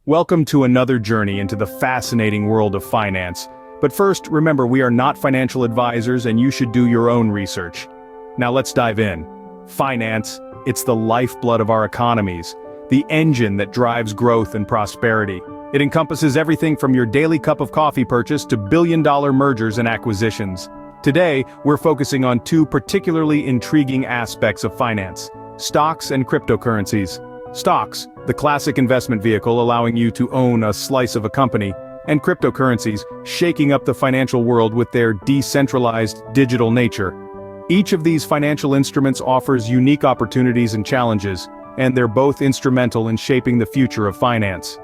Welcome to another journey into the fascinating world of finance. But first, remember, we are not financial advisors and you should do your own research. Now let's dive in. Finance, it's the lifeblood of our economies, the engine that drives growth and prosperity. It encompasses everything from your daily cup of coffee purchase to billion-dollar mergers and acquisitions. Today, we're focusing on two particularly intriguing aspects of finance: stocks and cryptocurrencies. Stocks, the classic investment vehicle allowing you to own a slice of a company, and cryptocurrencies, shaking up the financial world with their decentralized, digital nature. Each of these financial instruments offers unique opportunities and challenges, and they're both instrumental in shaping the future of finance.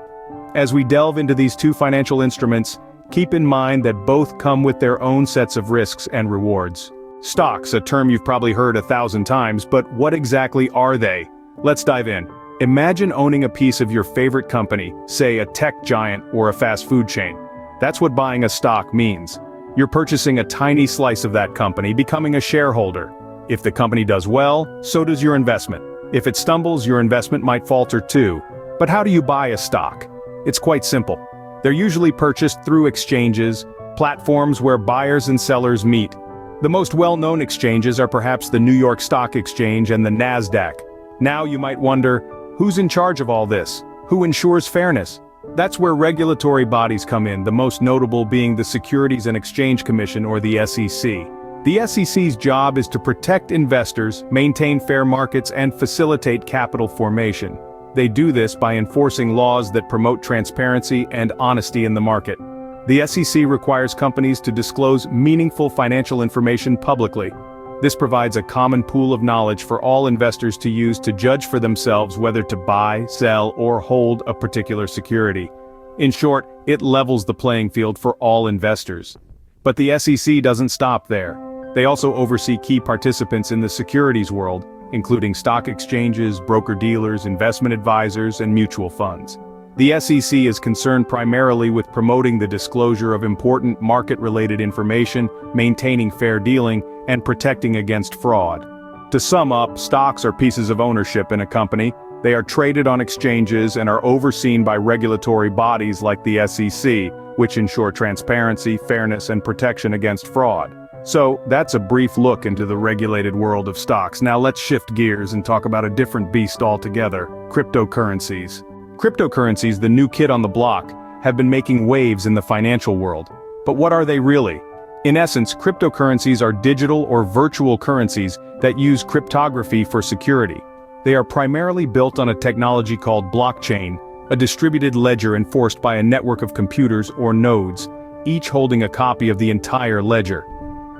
As we delve into these two financial instruments, keep in mind that both come with their own sets of risks and rewards. Stocks, a term you've probably heard 1,000 times, but what exactly are they? Let's dive in. Imagine owning a piece of your favorite company, say a tech giant or a fast food chain. That's what buying a stock means. You're purchasing a tiny slice of that company, becoming a shareholder. If the company does well, so does your investment. If it stumbles, your investment might falter too. But how do you buy a stock? It's quite simple. They're usually purchased through exchanges, platforms where buyers and sellers meet. The most well-known exchanges are perhaps the New York Stock Exchange and the NASDAQ. Now you might wonder, who's in charge of all this? Who ensures fairness? That's where regulatory bodies come in, the most notable being the Securities and Exchange Commission, or the SEC. The SEC's job is to protect investors, maintain fair markets, and facilitate capital formation. They do this by enforcing laws that promote transparency and honesty in the market. The SEC requires companies to disclose meaningful financial information publicly. This provides a common pool of knowledge for all investors to use to judge for themselves whether to buy, sell, or hold a particular security. In short, it levels the playing field for all investors. But the SEC doesn't stop there. They also oversee key participants in the securities world, including stock exchanges, broker-dealers, investment advisors, and mutual funds. The SEC is concerned primarily with promoting the disclosure of important market-related information, maintaining fair dealing, and protecting against fraud. To sum up, stocks are pieces of ownership in a company. They are traded on exchanges and are overseen by regulatory bodies like the SEC, which ensure transparency, fairness, and protection against fraud. So, that's a brief look into the regulated world of stocks. Now let's shift gears and talk about a different beast altogether: cryptocurrencies. Cryptocurrencies, the new kid on the block, have been making waves in the financial world. But what are they really? In essence, cryptocurrencies are digital or virtual currencies that use cryptography for security. They are primarily built on a technology called blockchain, a distributed ledger enforced by a network of computers or nodes, each holding a copy of the entire ledger.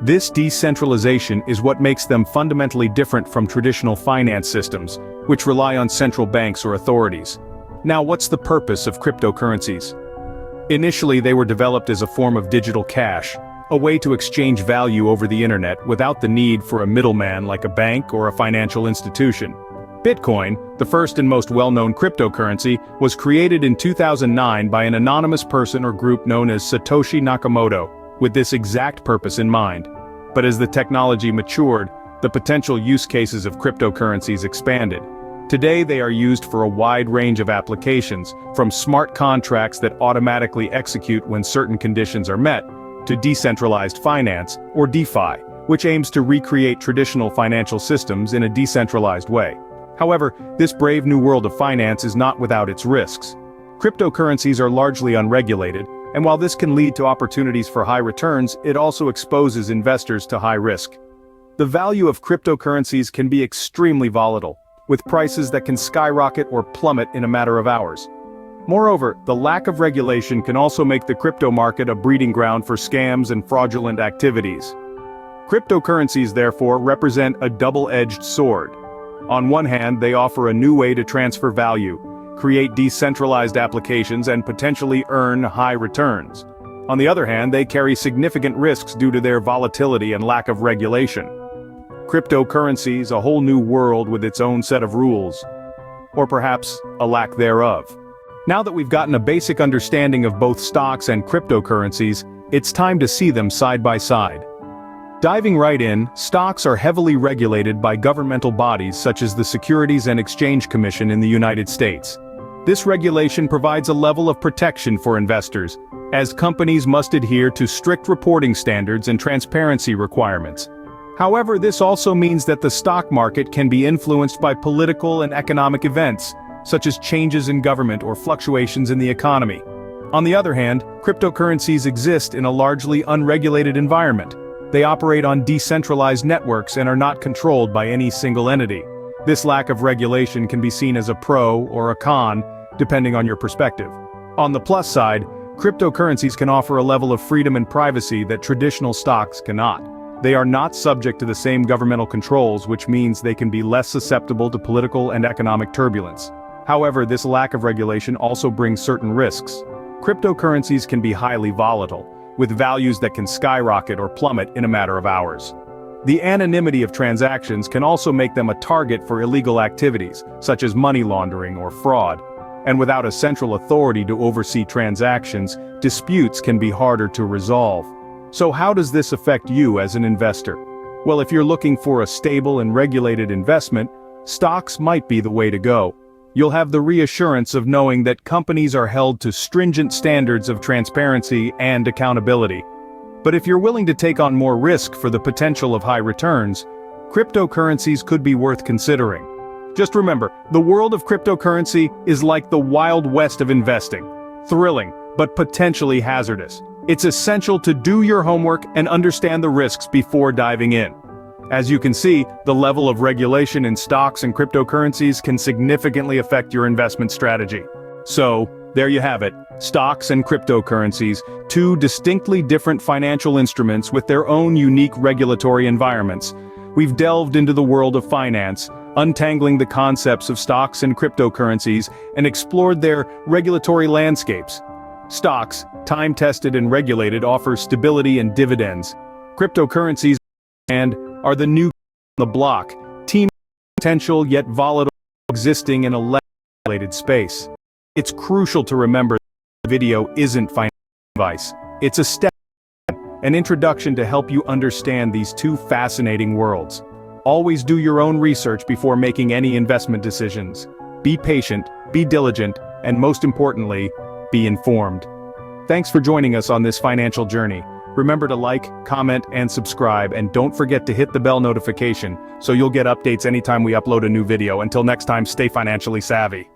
This decentralization is what makes them fundamentally different from traditional finance systems, which rely on central banks or authorities. Now, what's the purpose of cryptocurrencies? Initially, they were developed as a form of digital cash, a way to exchange value over the internet without the need for a middleman like a bank or a financial institution. Bitcoin, the first and most well-known cryptocurrency, was created in 2009 by an anonymous person or group known as Satoshi Nakamoto, with this exact purpose in mind. But as the technology matured, the potential use cases of cryptocurrencies expanded. Today they are used for a wide range of applications, from smart contracts that automatically execute when certain conditions are met, to decentralized finance, or DeFi, which aims to recreate traditional financial systems in a decentralized way. However, this brave new world of finance is not without its risks. Cryptocurrencies are largely unregulated, and while this can lead to opportunities for high returns, it also exposes investors to high risk. The value of cryptocurrencies can be extremely volatile, with prices that can skyrocket or plummet in a matter of hours. Moreover, the lack of regulation can also make the crypto market a breeding ground for scams and fraudulent activities. Cryptocurrencies, therefore, represent a double-edged sword. On one hand, they offer a new way to transfer value, create decentralized applications, and potentially earn high returns. On the other hand, they carry significant risks due to their volatility and lack of regulation. Cryptocurrencies, a whole new world with its own set of rules. Or perhaps, a lack thereof. Now that we've gotten a basic understanding of both stocks and cryptocurrencies, it's time to see them side by side. Diving right in, stocks are heavily regulated by governmental bodies such as the Securities and Exchange Commission in the United States. This regulation provides a level of protection for investors, as companies must adhere to strict reporting standards and transparency requirements. However, this also means that the stock market can be influenced by political and economic events, such as changes in government or fluctuations in the economy. On the other hand, cryptocurrencies exist in a largely unregulated environment. They operate on decentralized networks and are not controlled by any single entity. This lack of regulation can be seen as a pro or a con, depending on your perspective. On the plus side, cryptocurrencies can offer a level of freedom and privacy that traditional stocks cannot. They are not subject to the same governmental controls, which means they can be less susceptible to political and economic turbulence. However, this lack of regulation also brings certain risks. Cryptocurrencies can be highly volatile, with values that can skyrocket or plummet in a matter of hours. The anonymity of transactions can also make them a target for illegal activities, such as money laundering or fraud. And without a central authority to oversee transactions, disputes can be harder to resolve. So how does this affect you as an investor? Well, if you're looking for a stable and regulated investment, stocks might be the way to go. You'll have the reassurance of knowing that companies are held to stringent standards of transparency and accountability. But if you're willing to take on more risk for the potential of high returns, cryptocurrencies could be worth considering. Just remember, the world of cryptocurrency is like the Wild West of investing. Thrilling, but potentially hazardous. It's essential to do your homework and understand the risks before diving in. As you can see, the level of regulation in stocks and cryptocurrencies can significantly affect your investment strategy. So, there you have it, stocks and cryptocurrencies, two distinctly different financial instruments with their own unique regulatory environments. We've delved into the world of finance, untangling the concepts of stocks and cryptocurrencies, and explored their regulatory landscapes. Stocks, time-tested and regulated, offer stability and dividends. Cryptocurrencies, and are the new on the block, team potential yet volatile, existing in a regulated space. It's crucial to remember that this video isn't financial advice. It's a step, an introduction to help you understand these two fascinating worlds. Always do your own research before making any investment decisions. Be patient, be diligent, and most importantly, be informed. Thanks for joining us on this financial journey. Remember to like, comment, and subscribe, and don't forget to hit the bell notification so you'll get updates anytime we upload a new video. Until next time, stay financially savvy.